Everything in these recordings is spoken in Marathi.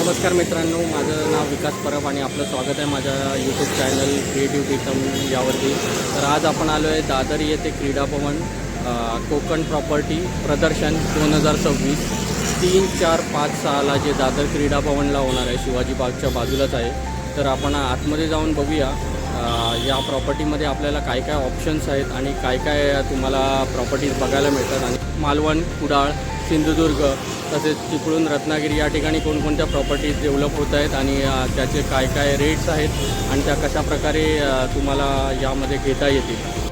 नमस्कार मित्रांनो, माझं नाव विकास परब आणि आपलं स्वागत आहे माझ्या यूट्यूब चॅनल क्रिएटिव्ह प्रीतम यावरती. तर आज आपण आलो आहे दादर येथे क्रीडा भवन कोकण प्रॉपर्टी प्रदर्शन 2026 3, 4, 5, 6ला जे दादर क्रीडा भवनला होणार आहे, शिवाजी बागच्या बाजूलाच आहे. तर आपण आतमध्ये जाऊन बघूया या प्रॉपर्टीमध्ये आपल्याला काय काय ऑप्शन्स आहेत आणि काय काय तुम्हाला प्रॉपर्टीज बघायला मिळतात. आणि मालवण, कुडाळ, सिंधुदुर्ग तसेच चिपळूण, रत्नागिरी या ठिकाणी कोणकोणत्या प्रॉपर्टीज डेव्हलप होत आहेत आणि त्याचे काय काय रेट्स आहेत आणि त्या कशाप्रकारे तुम्हाला यामध्ये घेता येतील.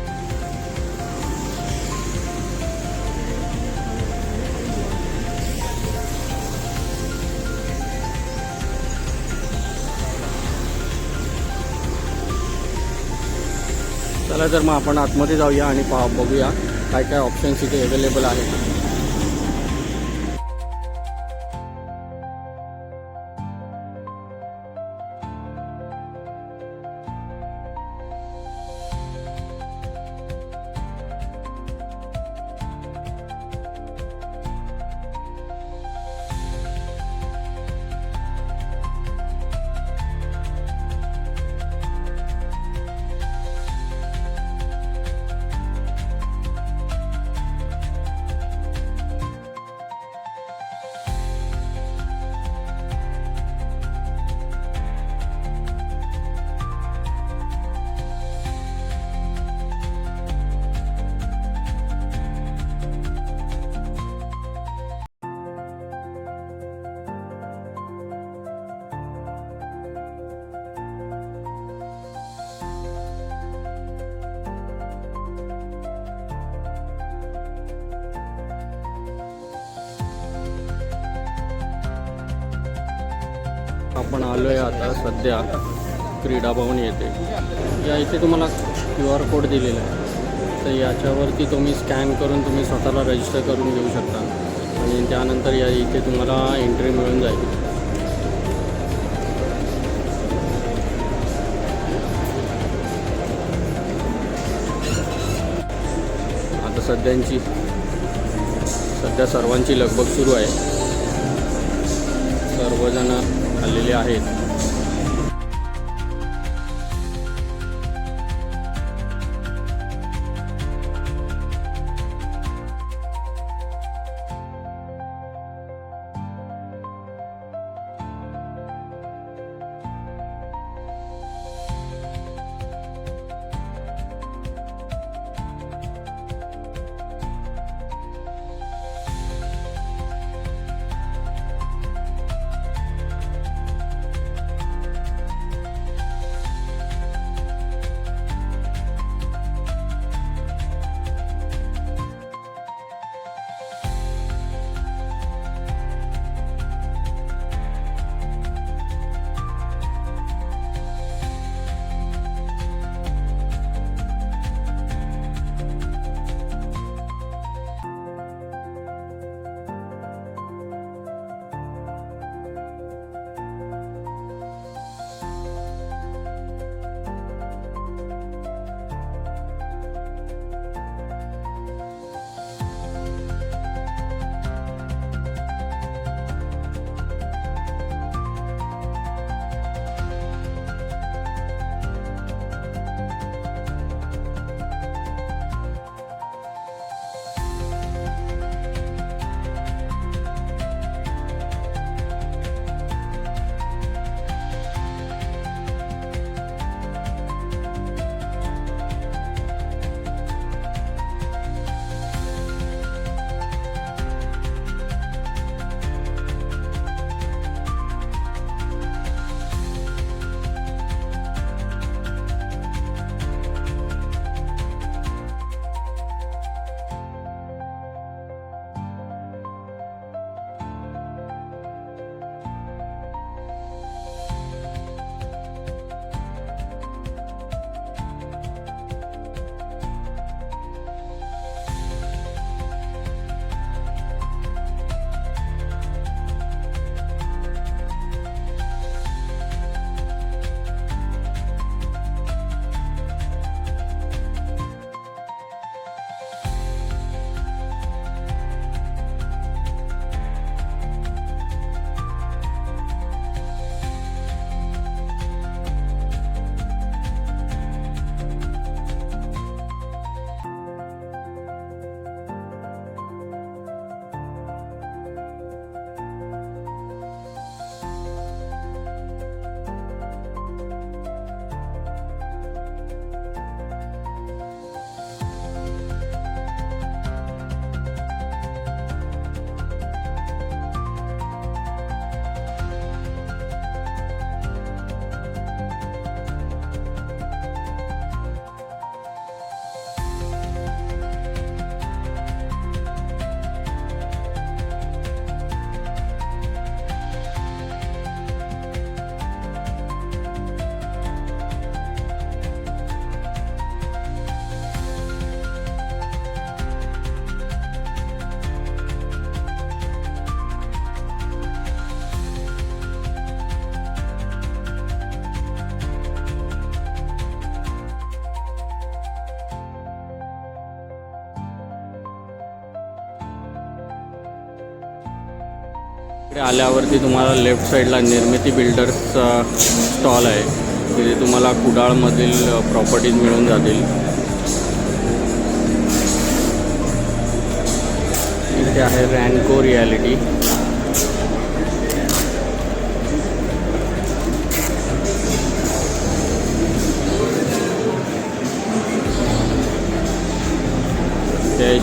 चला तर मग आपण आतमध्ये जाऊया आणि बघूया काय काय ऑप्शन्स इथे अवेलेबल आहेत. आपण आलो आहे आता सध्या क्रीडा भवन येथे. या इथे तुम्हाला QR कोड दिलेला आहे, तर याच्यावरती तुम्ही स्कॅन करून तुम्ही स्वतःला रजिस्टर करून घेऊ शकता आणि त्यानंतर या इथे तुम्हाला एंट्री मिळून जाईल. आता सध्या सर्वांची लगबग सुरू आहे, सर्वजण आलेले आहेत. इकडे आल्यावरती तुम्हाला लेफ्ट साईडला निर्मिती बिल्डर्स स्टॉल आहे. तिथे तुम्हाला कुडाळमधील प्रॉपर्टीज मिळून जातील. इथे आहे रॅन्को रियालिटी.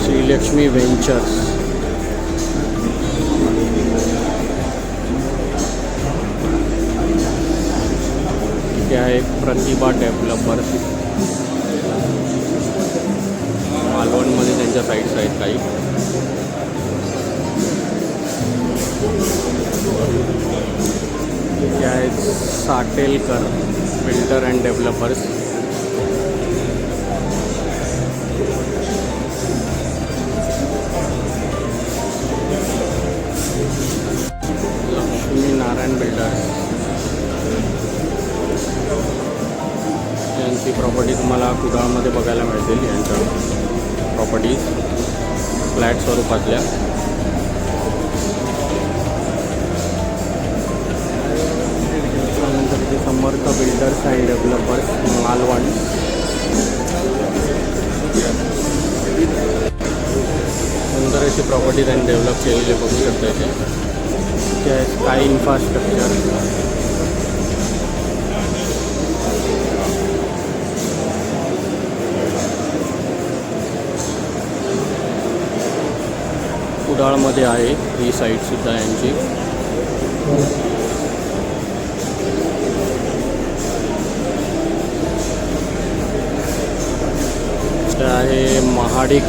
श्रीलक्ष्मी वेंचर्स. इथे आहे प्रतिभा डेव्हलपर्स. मालवणमध्ये त्यांच्या साईट्स आहेत काही. इथे आहेत Satelkar builder and developers. Narayan builders. यांची प्रॉपर्टी तुम्हाला कुडाळमध्ये बघायला मिळतील. यांच्या प्रॉपर्टीज फ्लॅट स्वरूपातल्या. त्यानंतर इथे समर्थ बिल्डर्स अँड डेव्हलपर्स मालवण. सुंदर अशी प्रॉपर्टी त्यांनी डेव्हलप केलेली बघू शकता इथे. Sky infrastructure. कुडाळमध्ये आहे ही साईट सुद्धा यांची. आहे महाडिक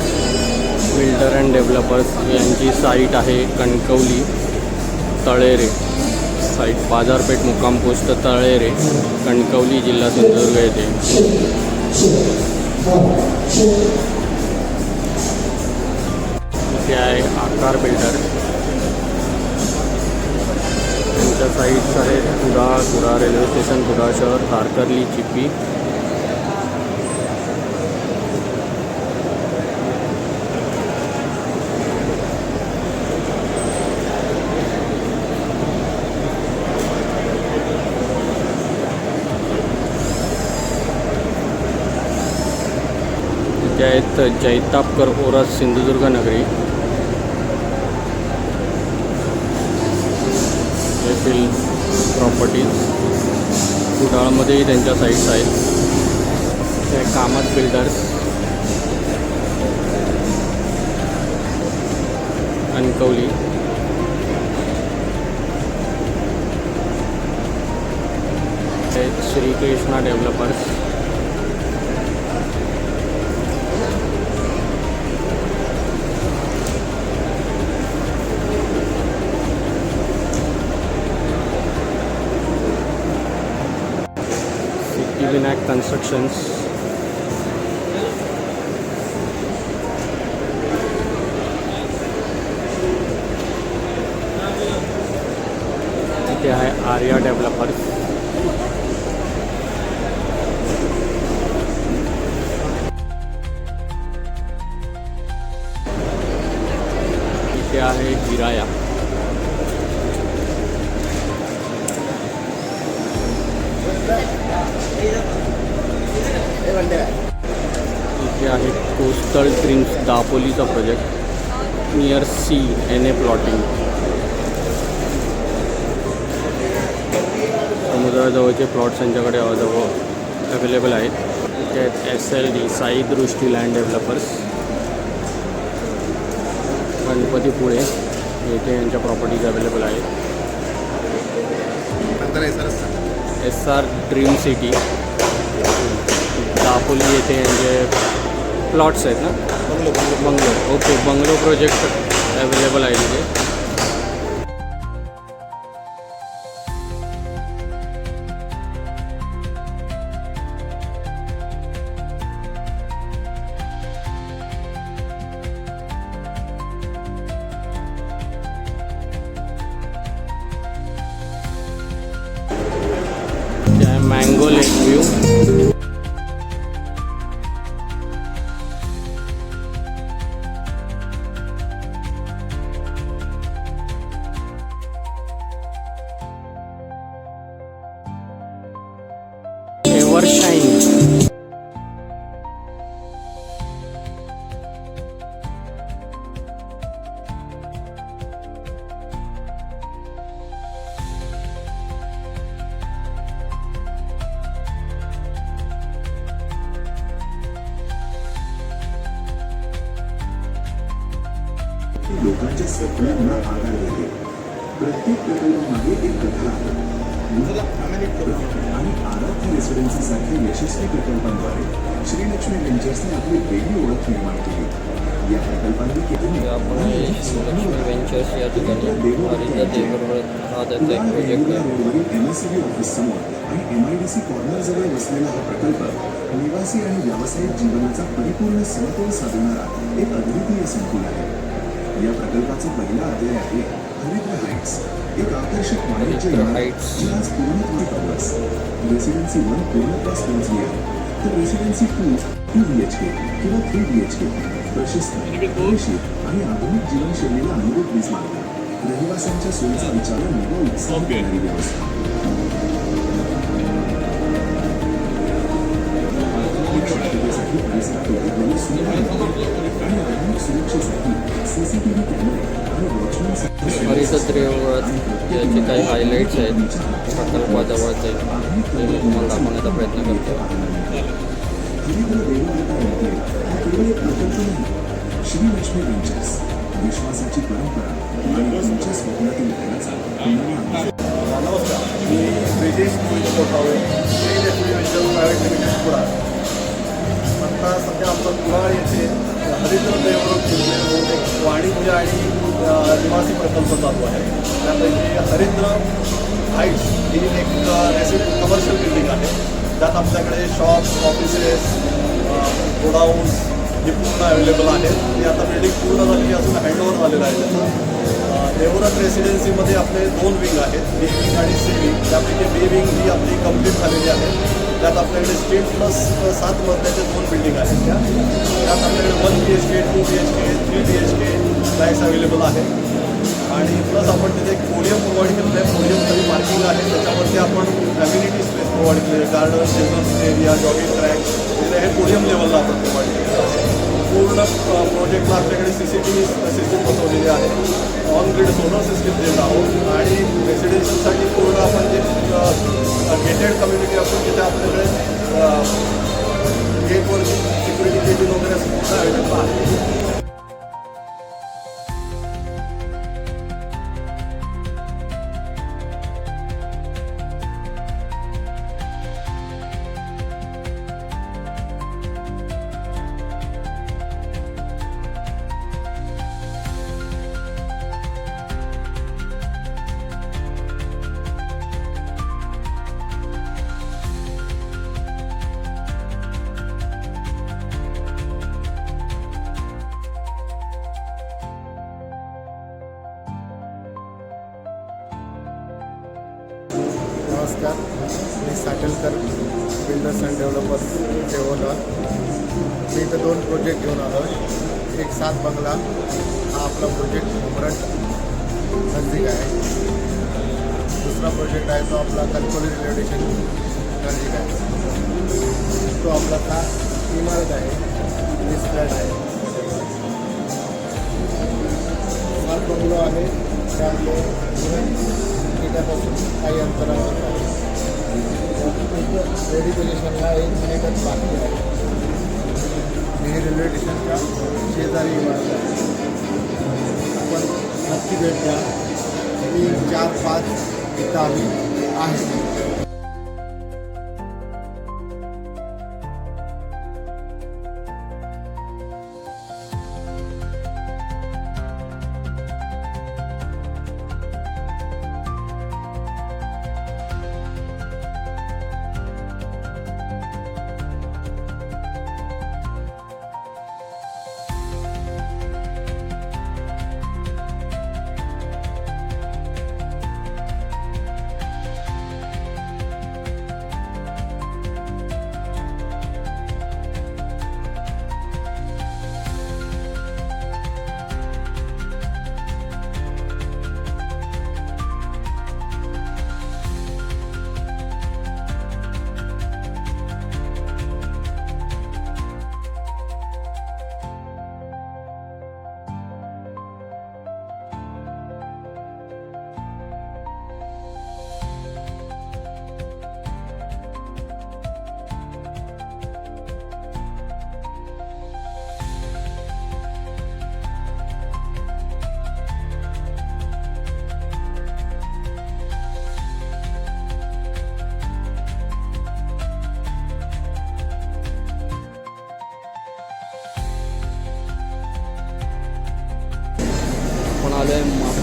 बिल्डर अँड डेव्हलपर्स. यांची साईट आहे कणकवली तळेरे साईट. बाजारपेठ मुक्काम पोस्ट तळेरे, कणकवली, जिल्हा सिंधुदुर्ग येथे. इथे आहे आकार बिल्डर. त्यांच्या साईट्स आहेत कुडाळ रेल्वे स्टेशन, कुडाळ शहर, तारकर्ली, चिपी. आहेत जैतापकर ओरस सिंधुदुर्ग नगरी येथील प्रॉपर्टीज. कुडाळमध्येही त्यांच्या साईट्स आहेत. ते Kamat builders Kankavli. Shrikrishna developers. Vinayak constructions. इथे आहे आर्या डेव्हलपर्स. इथे आहे गिराया. इथे आहे कोस्टल ड्रीम्स दापोलीचा project near sea NA plotting. समुद्राजवळचे प्लॉट्स त्यांच्याकडे अवेलेबल आहेत. इथे आहेत SLD साई दृष्टी लँड डेव्हलपर्स. गणपतीपुळे येथे यांच्या प्रॉपर्टीज अवेलेबल आहेत. SR ड्रीम सिटी दापोली येथे यांचे प्लॉट्स आहेत ना. Bungalow. Okay, bungalow project available आहे तिथे. मँगो लेक व्ह्यू. सर्कलना आकार देते. प्रत्येक प्रकल्पामागे एक कथा आहे. आणि आराध्य रेसिडेन्सी सारख्या यशस्वी प्रकल्पांद्वारे श्रीलक्ष्मी वेंचर्सने आपली वेगळी ओळख निर्माण केली. या प्रकल्पांनी केली आपण लक्ष्मी वेंचर्स या ठिकाणी हरिता देवव्रत हा त्याचा एक प्रोजेक्ट आहे. MSCB ऑफिस समोर आणि MIDC कॉर्नर जवळ वसलेला हा प्रकल्प निवासी आणि व्यावसायिक जीवनाचा परिपूर्ण समतोल साधणारा एक अद्वितीय संकुल आहे. या प्रकल्पाचा पहिला अध्याय आहे हरिद्र हाइट्स, एक आकर्षक वाणिज्य इमारत जी आज पूर्णत्वास पावल्यास. रेसिडेन्सी 1 पूर्णत्वास पोहोचली आहे, तर रेसिडेन्सी 2 2 BHK किंवा 3 BHK प्रशस्त, हवेशीर आणि आधुनिक जीवनशैलीला अनुरूप वीज मार्ग, रहिवाशांच्या सोयीचा विचार नवा उत्साह देणारी व्यवस्था. शांततेसाठी परिसरात उघडलेली सुविधा आणि आधुनिक सुरक्षेसाठी CCTV कॅमेरे आणि वॉचमॅन हरित देवव्रत याचे काही हायलाईट्स आहेत प्रकल्पाजवळचे ते मी तुम्हाला दाखवण्याचा प्रयत्न करतो. हरिद्र देवव्रत लिमिटेड हा केवळ एक प्रकल्प नाही. श्रीलक्ष्मी वेंचर्स विश्वासाची परंपरा आणि तुमच्या स्वप्नातील घराचा पुनर्निर्माण. नमस्कार, मी Brijesh Kothawe, Shrilakshmi ventures private limited Kudal. आता सध्या आमचा कुडाळ येथे हरिद्र देवव्रत योजनेवर एक वाणिज्य आणि निवासी प्रकल्प चालू आहे. त्यापैकी हरिद्र हाईट्स ही एक कमर्शियल बिल्डिंग आहे. त्यात आपल्याकडे शॉप्स, ऑफिसेस, गोडाऊन्स हे पूर्ण अवेलेबल आहेत. ती आता बिल्डिंग पूर्ण झालेली असून हँडओव्हर झालेलं आहे त्याचं. देवव्रत रेसिडेन्सीमध्ये आपले 2 विंग आहेत, बी विंग आणि सी विंग. त्यापैकी बी विंग ही आपली कंप्लीट झालेली आहे. त्यात आपल्याकडे स्ट्रीट प्लस 7 मजल्याचे 2 बिल्डिंग आहेत. त्यात आपल्याकडे 1 BHK, 2 BHK, 3 BHK flats available आहेत. आणि प्लस आपण तिथे एक पोडियम प्रोव्हाइड केलेलं आहे. पोडियम खाली पार्किंग आहे, त्याच्यावरती आपण कम्युनिटी स्पेस प्रोव्हाइड केले, garden, children's area, jogging track हे पोडियम लेवलला आपण प्रोव्हाइड केलेलं आहे. पूर्ण प्रोजेक्टला आपल्याकडे CCTV सिस्टीम बसवलेली आहे. ऑन ग्रीड सोलर सिस्टीम देत आहोत आणि रेसिडेन्शियलसाठी पूर्ण आपण जे गेटेड कम्युनिटी असून तिथे आपल्याकडे गेटवरती सिक्युरिटी गेटिंग वगैरे असं पूर्ण अवेलेबल आहे. नमस्कार, मी साटेलकर बिल्डर्स अँड डेव्हलपर्स देवला. मी इथं 2 प्रोजेक्ट घेऊन आलो आहे. एक 7 बंगला हा आपला प्रोजेक्ट उमरट नजदीक आहे. दुसरा प्रोजेक्ट आहे तो आपला कणकोली रेल्वे स्टेशन नजदीक आहे. तो आपला का इमारत आहे, 20 फ्लॅट आहे. 7 बंगलो आहे, त्यामुळे त्यापासून काही अंतरावर आहे. रेडी पोझिशनला 1 मिनिटच बाकी आहे. हे रेल्वे स्टेशनच्या शेजारी इमारत आहे. आपण नक्की भेट द्या. 3, 4, 5 इथं आम्ही आहे.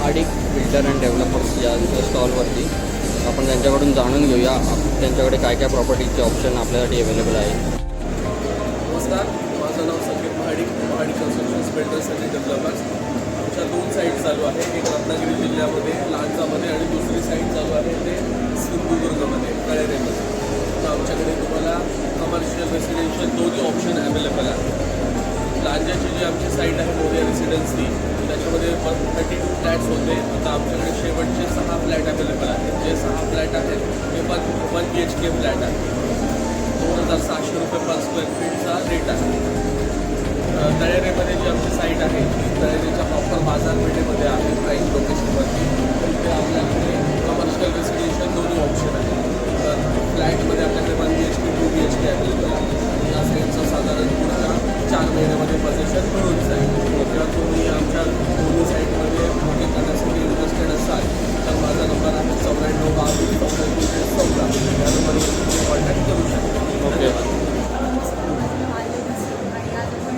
महाडिक बिल्डर अँड डेव्हलपर्स या स्टॉलवरती. आपण त्यांच्याकडून जाणून घेऊया त्यांच्याकडे काय काय प्रॉपर्टीचे ऑप्शन आपल्यासाठी अवेलेबल आहे. नमस्कार, माझं नाव संकेत महाडिक कन्स्ट्रक्शन्स बिल्डर्स आणि डेव्हलपर्स. आमच्या 2 साईट चालू आहे. एक रत्नागिरी जिल्ह्यामध्ये लांजामध्ये आणि दुसरी साईट चालू आहे ते सिंधुदुर्गमध्ये कळेरेमध्ये. तर आमच्याकडे तुम्हाला कमर्शियल रेसिडेन्शियल दोन्ही ऑप्शन अवेलेबल आहे. लांजाची जी आमची साईट आहे मोदी रेसिडेन्सी, त्याच्यामध्ये 32 फ्लॅट्स होते. आता आमच्याकडे शेवटचे 6 फ्लॅट अवेलेबल आहेत. जे 6 फ्लॅट आहेत ते 1 BHK फ्लॅट आहे. 2,600 रुपये पर स्क्वेअर फीटचा रेट आहे. तळेरेमध्ये जी आमची साईट आहे ती तळेरेच्या प्रॉपर बाजारपेठेमध्ये आहे, प्राईम लोकेशनवरती. तिथे आपल्याकडे कमर्शियल रेसिडेन्शियल दोन्ही ऑप्शन आहे. तर फ्लॅटमध्ये आपल्याकडे 1 BHK 2 BHK अवेलेबल आहे. या साईडचं साधारण पुढच्या 4 महिन्यामध्ये पोझिशन मिळून जाईल. जर तुम्ही आमच्या दोन्ही साईटमध्ये बुकिंग करण्यासाठी इंटरेस्टेड असाल तर माझा नंबर आहे 9422 या नंबरवर तुम्ही कॉन्टॅक्ट करू शकता. ओके. नमस्कार, माझं नाव आर्य बसे आणि आज आपण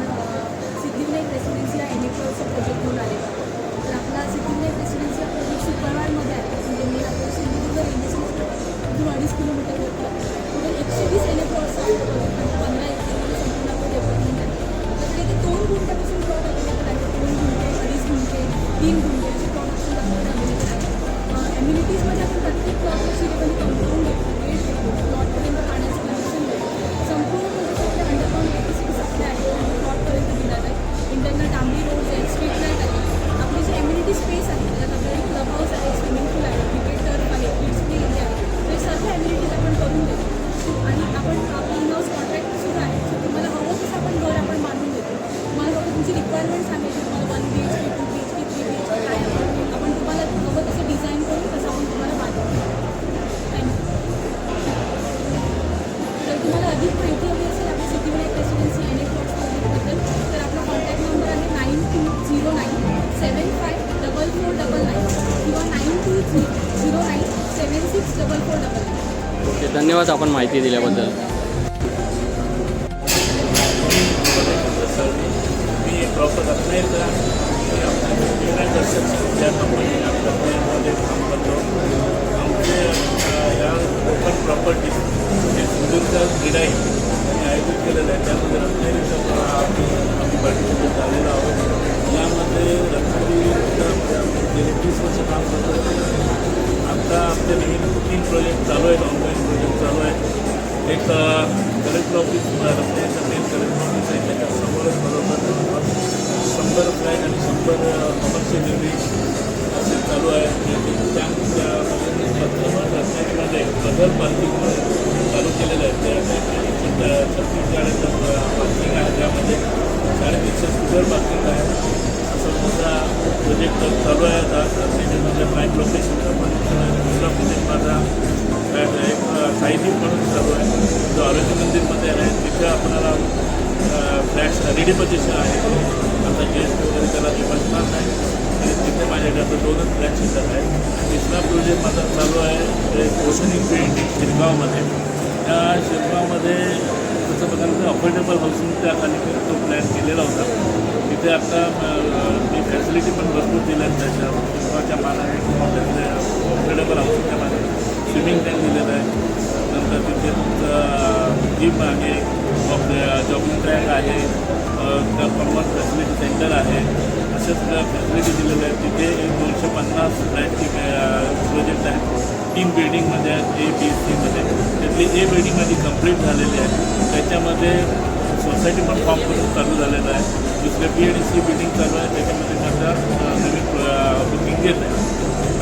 सिद्धिविनायक रेसिडेन्सी या NFOचा प्रोजेक्ट घेऊन आलेलो आहोत. तर आपला सिद्धिविनायक रेसिडेन्सी हा प्रोजेक्ट सुपरवाडमध्ये आहे. म्हणजे मी आपल्याला सिंधुदुर्ग रेल्वे 2.5 किलोमीटर होतं. पुढे 120 NFOचा 15 एकरमध्ये संपूर्ण आपलं डेव्हलपमेंट आहे. आपल्याकडे ते 2 गुंठ्यापासून प्लॉट अवेलेबल आहे. 2 गुंठे, 2.5 गुंठे, 3 गुंठे असे प्लॉट आपल्याला अवेलेबल आहे. ॲम्युनिटीजमध्ये आपण प्रत्येक प्लॉटला सिलेबली कंपाऊंड देतो, गेट देतो, प्लॉटपर्यंत पाण्याचं कनेक्शन देतो. संपूर्ण प्रोजेक्ट आपल्या अंडरग्राऊंड इलेक्ट्रिसिटी सप्लाय आहे आणि प्लॉटपर्यंत दिला जाईल. इंटरनल डांबरी रोड्स आहेत, स्ट्रीट लाईट आहे. आपली जी एम्युनिटी स्पेस आहे त्यात आपल्याकडे क्लब हाऊस आहे, स्विमिंग पूल आहे, क्रिकेट टर्फ आहे, किड्स प्ले एरिया आहे. हे सर्व ॲम्युनिटीज आपण करून देतो. आणि आपण आपलं इन हाऊस कॉन्ट्रॅक्टरसुद्धा आहे. सो तुम्हाला हवं तसं आपण घर आपण बांधून देतो. तुम्हाला फक्त तुमची रिक्वायरमेंट सांगायची, तुम्हाला 1 BHK 2 BHK 3 BHK काय आपण तुम्हाला हवं तसं डिझाईन करून तसं आपण तुम्हाला बांधतो. थँक्यू. तर तुम्हाला अधिक माहिती हवी असेल आपल्या सिद्धिविनायक रेसिडेन्सी NFOच्या प्रोजेक्टबद्दल तर आपला कॉन्टॅक्ट नंबर आहे 9209754499 किंवा 9209764499. ओके, धन्यवाद आपण माहिती दिल्याबद्दल. मी प्रॉपर रत्नागिरीचा या कंपनीने आपल्या प्लेनमध्ये काम करतो. आमचे या कोकण प्रॉपर्टी हे सिंधुदुर्ग क्रीडाई आणि आयोजित केलेलं आहे. त्यामध्ये रत्नागिरीचं आम्ही पार्टिसिपेट झालेलो आहोत. यामध्ये रत्नागिरीमध्ये आम्ही गेले 30 वर्ष काम करतो. आता आमच्या नवीन 3 प्रोजेक्ट चालू आहेत, ऑनलाईन प्रोजेक्ट चालू आहेत. एक कलेक्टर ऑफिस रत्नागिरीचं मेन कलेक्टर ऑफिस आहे, त्याच्या समोरच बरोबर 100 फ्लॅट आणि 100 कमर्शियल बिल्डिंग असे चालू आहे. त्यामध्ये रत्नागिरीमध्ये बदल पार्किंग चालू केलेलं आहे. त्या 36 गाड्यांचं पार्किंग आहे, त्यामध्ये 350 स्कूटर पार्किंग आहे. असं मोठा प्रोजेक्ट चालू आहे. आता रत्नागिरीमध्ये प्राईम लोकेशनचा पण दुसरा प्रोजेक्ट माझा एक साईदीप म्हणून चालू आहे, जो आरोग्य मंदिरमध्ये आहे. तिथे आपल्याला फ्लॅट्स रेडी पोझिशन आहे. आता गेस्ट वगैरे त्याला ते बसणार नाही आणि तिथे माझ्याकडे आता 2च फ्लॅट शिल्लक आहेत. तिसरा प्रोजेक्ट माझा चालू आहे ते ओशन इन्फिनिटी शिरगावमध्ये. त्या शिरगावमध्ये तसं बघायला तर अफोर्डेबल हाऊसिंगच्या खाली तो प्लॅन केलेला होता. तिथे आता मी फॅसिलिटी पण भरपूर दिल्या आहेत. त्याच्या मानाने अफोर्डेबल हाऊसिंगच्या मानाने स्विमिंग टँक दिलेलं आहे. नंतर तिथे तुमचं जिम आहे, जॉगिंग ट्रॅक आहे, कॉमन फॅसिलिटी सेंटर आहे. अशा सगळ्या फॅसिलिटी दिलेल्या आहेत. तिथे एक 250 फ्लॅटची प्रोजेक्ट आहे. 3 बिल्डिंगमध्ये आहेत, A, B, C मध्ये. त्यातली A बिल्डिंग माझी कंप्लीट झालेली आहे. त्याच्यामध्ये सोसायटी पण फॉर्म करून चालू झालेलं आहे. दुसरे B आणि C बिल्डिंग चालू आहे, त्याच्यामध्ये माझा नवीन बुकिंग घेत आहे.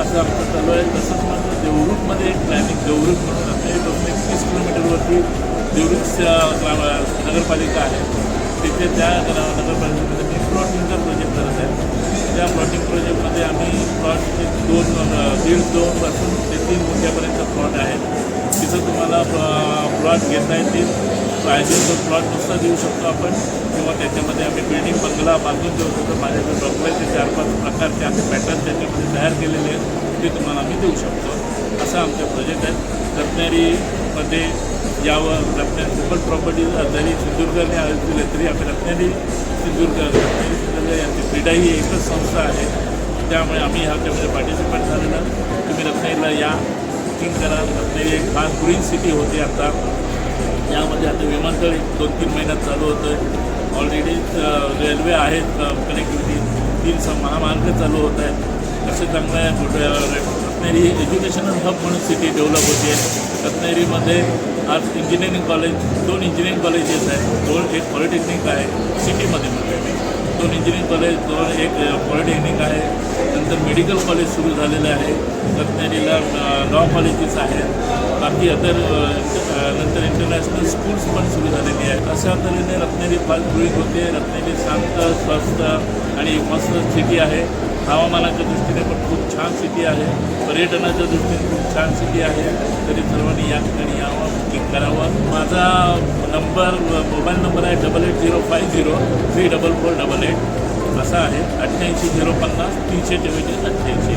असं आमचं चालू आहे. तसंच माझं देवरुखमध्ये एक प्लॅनिंग, देवरुख म्हणून आपल्यापासून 30 किलोमीटरवरती देवरुख नगरपालिका आहे. तिथे त्या नगरपालिकेमध्ये मी प्लॉटिंगचा प्रोजेक्ट करत आहे. त्या प्लॉटिंग प्रोजेक्टमध्ये आम्ही प्लॉट 1.5-2पासून ते 3 गुंठ्यापर्यंत प्लॉट आहेत. तिथं तुम्हाला प्लॉट घेता येतील. पाहिजे प्लॉट नुसता देऊ शकतो आपण, किंवा त्याच्यामध्ये आम्ही बिल्डिंग बंगला बांधून देऊ शकतो. माझ्याकडे डॉक्युमेंटचे 4-5 प्रकारचे आम्ही पॅटर्न त्याच्यामध्ये तयार केलेले आहेत, ते तुम्हाला आम्ही देऊ शकतो. असं आमचे प्रोजेक्ट आहेत. रत्नागिरीमध्ये यावर रत्नागिरी कोकण प्रॉपर्टी जरी सिंधुदुर्गाने आयोजित तरी आम्ही रत्नागिरी सिंधुदुर्ग यांची क्रीडा ही एकच संस्था आहे. त्यामुळे आम्ही ह्याच्यामध्ये पार्टिसिपेट झालेलं. तुम्ही रत्नागिरीला या, बुकिंग करा. रत्नागिरी एक खास ग्रीन सिटी होती आता. यामध्ये आता विमानतळ 2-3 महिन्यात चालू होतं आहे. ऑलरेडी रेल्वे आहेत, कनेक्टिव्हिटी 3 महामार्ग चालू होत आहेत. असं चांगलं आहे. रत्नागिरी एज्युकेशनल हब म्हणून सिटी डेव्हलप होते. रत्नागिरीमध्ये आज इंजिनिअरिंग कॉलेज 2 इंजिनिअरिंग कॉलेजेस आहेत. एक पॉलिटेक्निक आहे सिटीमध्ये, म्हणजे 2 इंजिनिअरिंग कॉलेज, एक पॉलिटेक्निक आहे. नंतर मेडिकल कॉलेज सुरू झालेलं आहे. रत्नागिरीला लॉ कॉलेजेस आहेत. बाकी नंतर इंटरनॅशनल स्कूल्स पण सुरू झालेली आहेत. अशा तऱ्हेने रत्नागिरी फार ग्रोईंग होते. रत्नागिरी शांत, स्वस्त आणि मस्त सिटी आहे. हवामानाच्या दृष्टीने पण खूप छान सिटी आहे. पर्यटनाच्या दृष्टीने खूप छान सिटी आहे. तरी सर्वांनी या ठिकाणी यावं, बुकिंग करावं. माझा मोबाईल नंबर आहे 8850344888 असा आहे. 88 050 344 88.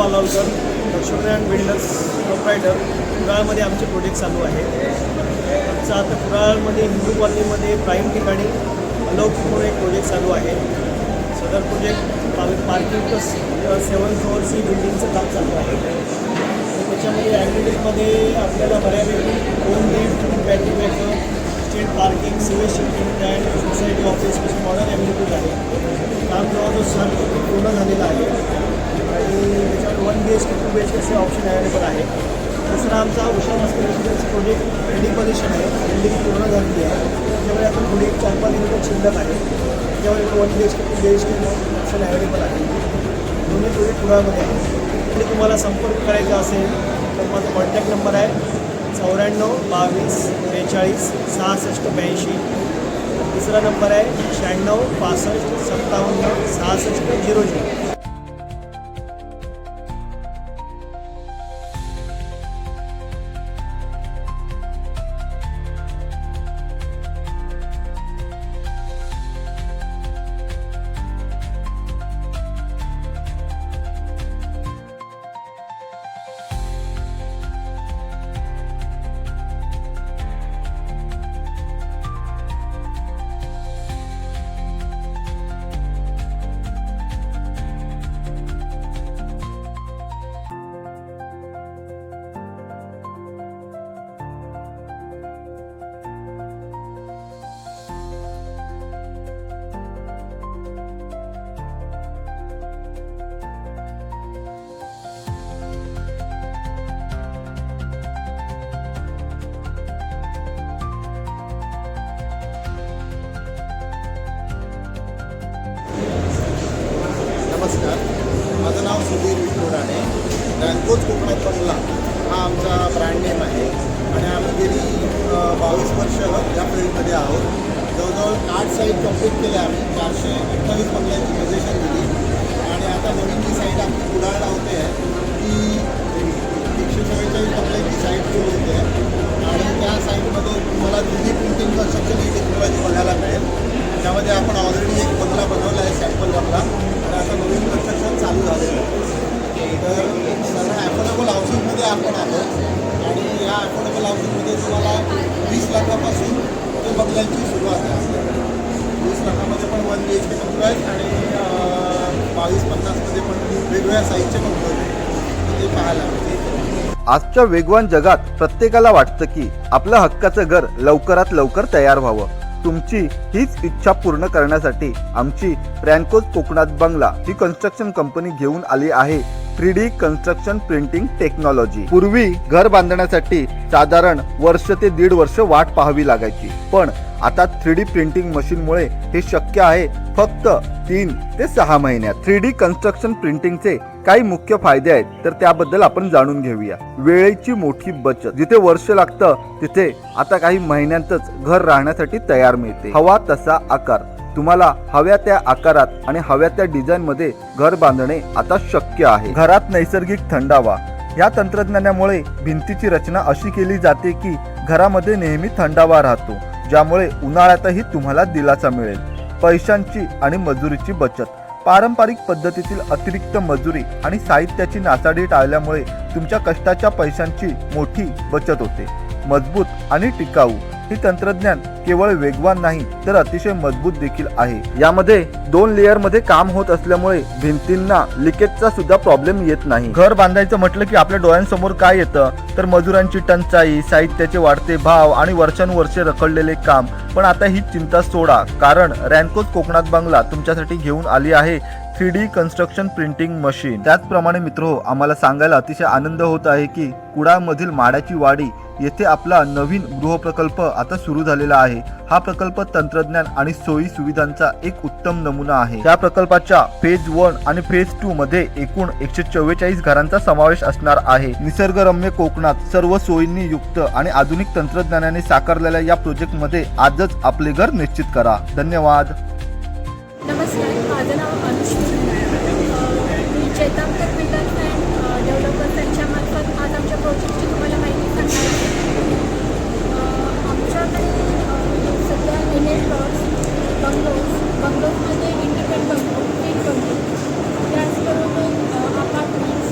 Walawalkar, Laxminarayan builders proprietor. कुडाळमध्ये आमचे प्रोजेक्ट चालू आहेत. आमचं आता कुडाळमध्ये हिंदू कॉलनीमध्ये प्राईम ठिकाणी अलौकिक म्हणून एक प्रोजेक्ट चालू आहे. सदर प्रोजेक्ट पार्किंग प्लस 7 फ्लोअर्सची बिल्डिंगचं काम चालू आहे. आणि त्याच्यामध्ये ॲग्रिमेंटमध्ये आपल्याला बऱ्यापैकी 2 lift, battery state parking, sewage shifting plan, society office असे मॉडर्न ॲग्रिमेंट आहे. काम जवळजवळ पूर्ण झालेलं आहे आणि त्याच्यावर 1 BHK 2 BHK असे ऑप्शन अवेलेबल आहे. दुसरा आमचा Usha Maskar residency project ready position आहे. बिल्डिंग पूर्ण झालेली आहे. त्याच्यामुळे आपण पुढे 4-5 दिवस शिल्लक आहे. त्याच्यावर 1 BHK 2 BHK ऑप्शन अवेलेबल आहे. दोन्ही प्रोजेक्ट कुडाळमध्ये आहे. आणि तुम्हाला संपर्क करायचा असेल तर माझा कॉन्टॅक्ट नंबर आहे 94 22 42 66 82. तिसरा नंबर आहे 96 65 57 66 00. नमस्कार, माझं नाव सुधीर विष्णू राणे. रॅन्कोज कोकणात बंगला हा आमचा ब्रँड नेम आहे आणि आम्ही गेली 22 वर्ष या फील्डमध्ये आहोत. जवळजवळ 8 साईट कंप्लीट केल्या आम्ही. 428 बंगल्यांची पोझिशन दिली आणि आता नवीन जी साईट आमची कुडाळला होते आहे ती 144 बंगल्यांची साईट सुरू होते आहे आणि त्या साईटमध्ये तुम्हाला 3D प्रिंटिंग कन्स्ट्रक्शन ही टेक्नॉलॉजी बघायला मिळेल. त्यामध्ये आपण ऑलरेडी एक बंगला बनवला आहे, सॅम्पल बंगला, आणि आता नवीन कन्स्ट्रक्शन चालू झालेलं आहे. तर सर्व ॲफोर्डेबल हाऊसिंगमध्ये आपण आहोत आणि या ॲफोर्डेबल हाऊसिंगमध्ये तुम्हाला 20 लाखापासून ते बंगल्यांची सुरुवात आहे. 20 लाखामध्ये पण 1 BHK बंगलो आहेत आणि 22-50मध्ये पण वेगवेगळ्या साईजचे बंगलो आहेत. ते पाहायला मिळते. आजच्या वेगवान जगात प्रत्येकाला वाटतं की आपलं हक्काचं घर लवकरात लवकर तयार व्हावं. तुमची हीच इच्छा पूर्ण करण्यासाठी आमची रॅन्कोज कोकणात बंगला ही कन्स्ट्रक्शन कंपनी घेऊन आली आहे 3D कन्स्ट्रक्शन प्रिंटिंग टेक्नॉलॉजी. पूर्वी घर बांधण्यासाठी साधारण वर्ष ते 1.5 वर्ष वाट पाहावी लागायची, पण आता 3D प्रिंटिंग मशीनमुळे हे शक्य आहे फक्त 3 ते 6 महिन्यात. 3D कन्स्ट्रक्शन प्रिंटिंगचे काही मुख्य फायदे आहेत, तर त्याबद्दल आपण जाणून घेऊया. वेळेची मोठी बचत. जिथे वर्ष लागतं तिथे आता काही महिन्यांतच घर राहण्यासाठी तयार मिळते. हवा तसा आकार. तुम्हाला हव्या त्या आकारात आणि हव्या त्या डिझाईन मध्ये घर बांधणे आता शक्य आहे. घरात नैसर्गिक थंडावा. या तंत्रज्ञानामुळे भिंतीची रचना अशी केली जाते की घरामध्ये नेहमी थंडावा राहतो, ज्यामुळे उन्हाळ्यातही तुम्हाला दिलासा मिळेल. पैशांची आणि मजुरीची बचत. पारंपरिक पद्धतीतील अतिरिक्त मजुरी आणि साहित्याची नासाडी टाळल्यामुळे तुमच्या कष्टाच्या पैशांची मोठी बचत होते. मजबूत आणि टिकाऊ. ही तंत्रज्ञान केवळ वेगवान नाही तर अतिशय मजबूत देखील आहे. यामध्ये 2 लेअर मध्ये काम होत असल्यामुळे भिंतींना लिकेजचा सुद्धा प्रॉब्लेम येत नाही. घर बांधायचं म्हटलं की आपल्या डोळ्यांसमोर काय येतं तर मजुरांची टंचाई, साहित्याचे वाढते भाव आणि वर्षानुवर्षे रखडलेले काम. पण आता ही चिंता सोडा, कारण रॅन्कोज कोकणात बंगला तुमच्यासाठी घेऊन आली आहे 3D कन्स्ट्रक्शन प्रिंटिंग मशीन. त्याचप्रमाणे मित्रहो, आम्हाला सांगायला अतिशय आनंद होत आहे की कुडाळमधील माडाची वाडी येथे आपला नवीन गृहप्रकल्प आता सुरू झालेला आहे. हा प्रकल्प तंत्रज्ञान आणि सोयी सुविधांचा एक उत्तम नमुना आहे. या प्रकल्पाच्या फेज 1 आणि फेज 2 मध्ये एकूण 144 घरांचा समावेश असणार आहे. निसर्गरम्य कोकणात सर्व सोयींनी युक्त आणि आधुनिक तंत्रज्ञानाने साकारलेल्या या प्रोजेक्ट मध्ये आजच आपले घर निश्चित करा. धन्यवाद. नमस्कार, माझं नाव अनुश्री मी चेतांकर बिल्डर्स अँड डेव्हलपर्स यांच्यामार्फत आज आमच्या प्रोजेक्टची तुम्हाला माहिती सांगणार आहे. आमच्याकडे सध्या NA प्लॉट्स, बंगलोजमध्ये इंडिपेंडंट बंगलो, 3 बंगलो, त्याचबरोबर apartments,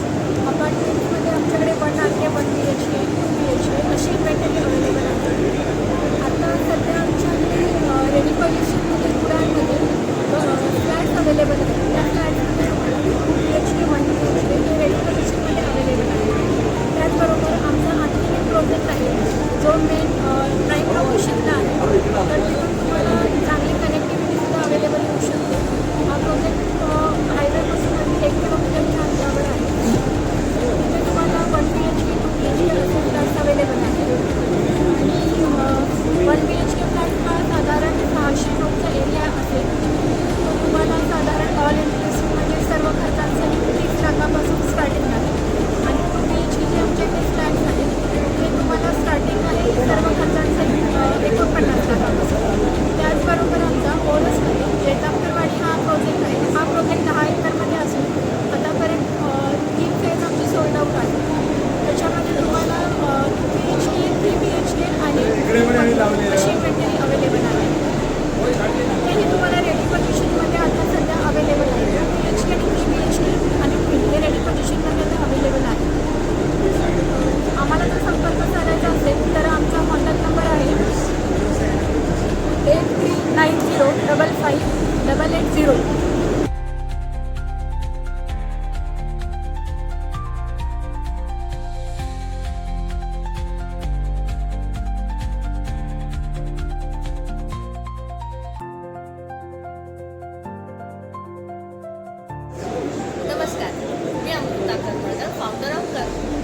founder of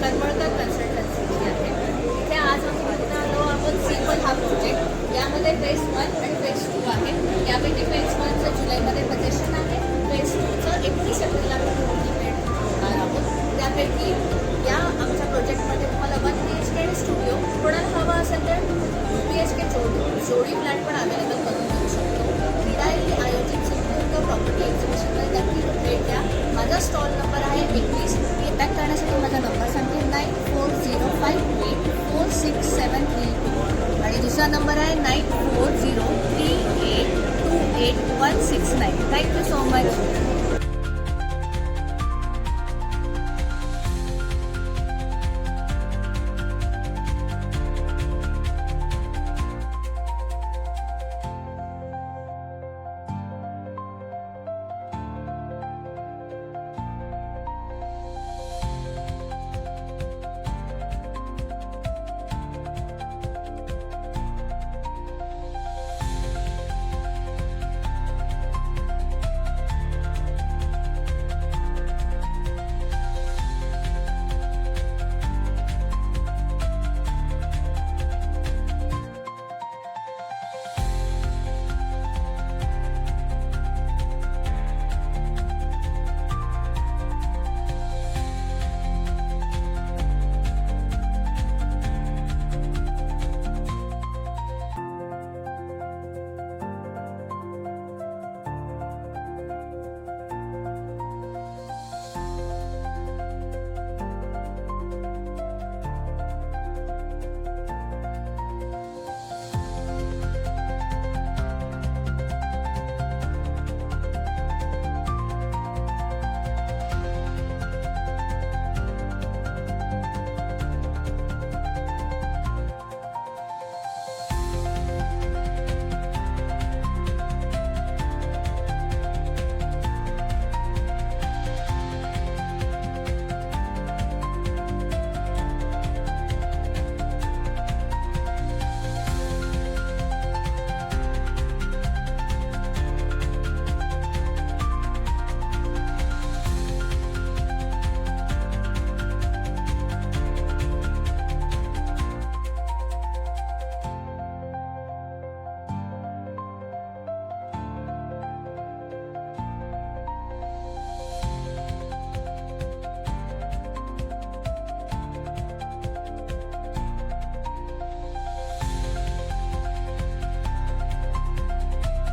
Karmalkar consultancy जी आहे. इथे आज आम्ही घेऊन आलो आपण सिंपल हा प्रोजेक्ट. यामध्ये फेज 1 आणि फेज 2 आहे. यापैकी फेज 1चं जुलैमध्ये पोझिशन आहे. फेज 2चं 31 एप्रिलला आम्ही कंप्लीट होणार आहोत. त्यापैकी या आमच्या प्रोजेक्टमध्ये तुम्हाला 1 BHK आणि स्टुडिओ, कोणाला हवं असेल तर 2 BHK जोडी फ्लॅट पण अवेलेबल करून देऊ शकतो. क्रीडाई आयोजित सिंधुदुर्ग प्रॉपर्टी एक्झिबिशनमध्ये नक्की भेट द्या. माझा स्टॉल नंबर आहे 21. कॉन्टॅक्ट करण्यासाठी माझा नंबर सांगते 9405846732 आणि दुसरा नंबर आहे 9403828169. Thank you so much.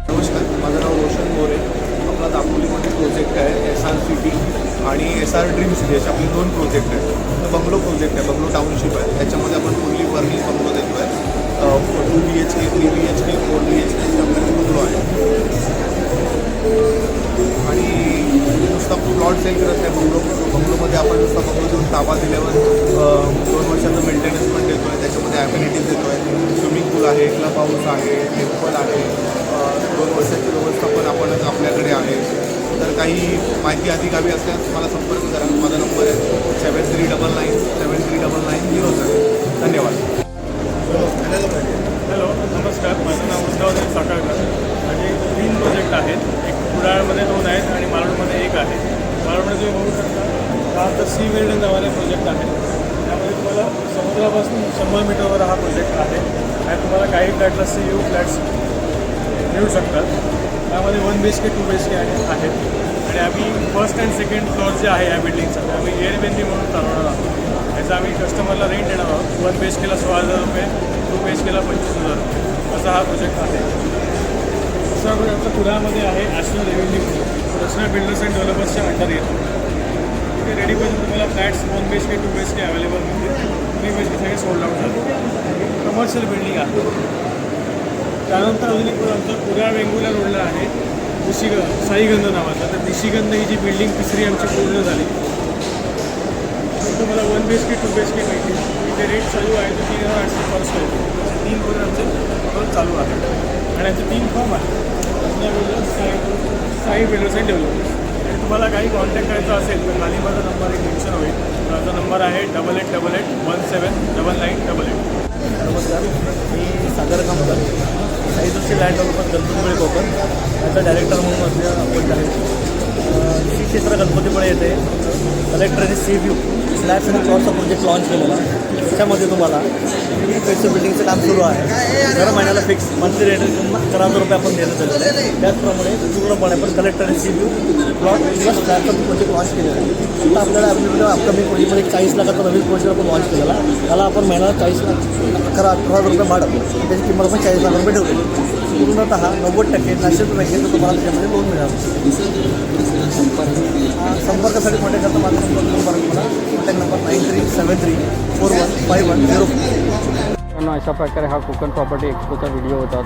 नमस्कार, माझं नाव रोशन मोरे. आपला दापोलीमध्ये प्रोजेक्ट आहे SR सिटी आणि SR ड्रीम सिटी असे आपले 2 प्रोजेक्ट आहेत. बंगलो प्रोजेक्ट आहे, बंगलो टाउनशिप आहे. त्याच्यामध्ये आपण फुल्ली फर्निश बंगलो देतो आहे. 2 BHK, 3 BHK, 4 BHK आपल्याकडे बंगलो आहे. आणि नुसता प्लॉट सेल करत नाही. बंगलोमध्ये आपण नुसता बंगलो देऊन ताबा दिल्यावर 2 वर्षाचं मेंटेनन्स पण देतो आहे. त्याच्यामध्ये ॲम्युनिटीज देतो आहे. स्विमिंग पूल आहे, क्लब हाऊस आहे, टेम्पल आहे. 2 वर्षाची व्यवस्थापन आपणच आपल्याकडे आहे. तर काही माहिती अधिक हवी असल्यास मला संपर्क करा. माझा नंबर आहे 7399739907. धन्यवाद. हॅलो, नमस्कार. माझं नाव उद्धवदेव साखळकर. माझे 3 प्रोजेक्ट आहेत. एक कुडाळमध्ये 2 आहेत आणि मालवणमध्ये 1 आहे. मालवणमध्ये तुम्ही बघू शकता हा तर सी वेल्डन नावाने प्रोजेक्ट आहे. त्यामध्ये तुम्हाला समुद्रापासून 100 मीटरवर हा प्रोजेक्ट आहे. आणि तुम्हाला काही फ्लॅटला CU फ्लॅट्स मिळू शकतात. त्यामध्ये 1 BHK 2 BHK आहेत. आणि आम्ही फर्स्ट अँड सेकंड फ्लोअर जे आहे या बिल्डिंगचा ते आम्ही एअरबेनबी म्हणून चालवणार आहोत. याचा आम्ही कस्टमरला रेंट देणार आहोत. 1 BHKला 16,000 रुपये, 2 BHKला 25,000 असा हा प्रोजेक्ट आहे. दुसरा प्रोजेक्ट आमचा कुडाळमध्ये आहे ॲशनल रेव्हेन्यू रचना बिल्डर्स अँड डेव्हलपर्सच्या अंडर येतो. तिथे रेडी पाहिजे तुम्हाला फ्लॅट्स 1 BHK 2 BHK अवेलेबल होते. 3 BHK सगळे सोल्ड आउट झाले. कमर्शियल बिल्डिंग आहे. त्यानंतर अजून एक आमचं कुडाळ वेंगुर्ला रोडला आहे साईगंध नावाचा. तर निशिगंध ही जी बिल्डिंग तिसरी आमची पूर्ण झाली. तुम्हाला 1 BHK 2 BHK मिळतील. इथे रेट चालू आहे तो 3,800 पर स्क्वेअर फीट. असे 3 फ्लोर आमचे टोटल चालू आहे. आणि आमचे 3 फॉर्म आहे. Sai builders and developers. आणि तुम्हाला काही कॉन्टॅक्ट करायचा असेल तर खाली माझा नंबर एक मेन्शन होईल. माझा नंबर आहे 8888179988. नमस्कार, मी सागर कामकर, साई जोशी लँड डेव्हलपर गणपतपुळे कोकण याचा डायरेक्टर म्हणून आपण आहे. क्षेत्र गणपतीपुळे येथे कलेक्टरने सी व्ह्यू स्लॅब्स आणि प्लॉटचा प्रोजेक्ट लॉन्च केलेला. त्याच्यामध्ये तुम्हाला पेट्रोल बिल्डिंगचं काम सुरू आहे. दर महिन्याला फिक्स मंथली रेट 11,000 रुपये आपण देणं झालेलं आहे. त्याचप्रमाणे पूर्णपणे आपण कलेक्टरने सी व्ह्यू प्लॉट किंवा स्लॅबचा प्रोजेक्ट लॉन्च केलेला आहे. आता आपल्याला अवेलेबल अपकमिंग प्रोजेक्टमध्ये 40 लाखाचा नवीन प्रोजेक्ट आपण लॉन्च केलेला. त्याला आपण महिन्याला 11,000 रुपये भाडं, त्याची किंमत आपण 40 लाख रुपये ठेवली. पूर्णतः 90% नॅशनल बँकेचं तुम्हाला त्याच्यामध्ये लोन मिळालं. संपर्कासाठी कॉन्टॅक्ट करता माझा नंबर मला कॉन्टॅक्ट नंबर 9373415104. अशा प्रकारे हा कोकण प्रॉपर्टी एक्सपोचा व्हिडिओ होता.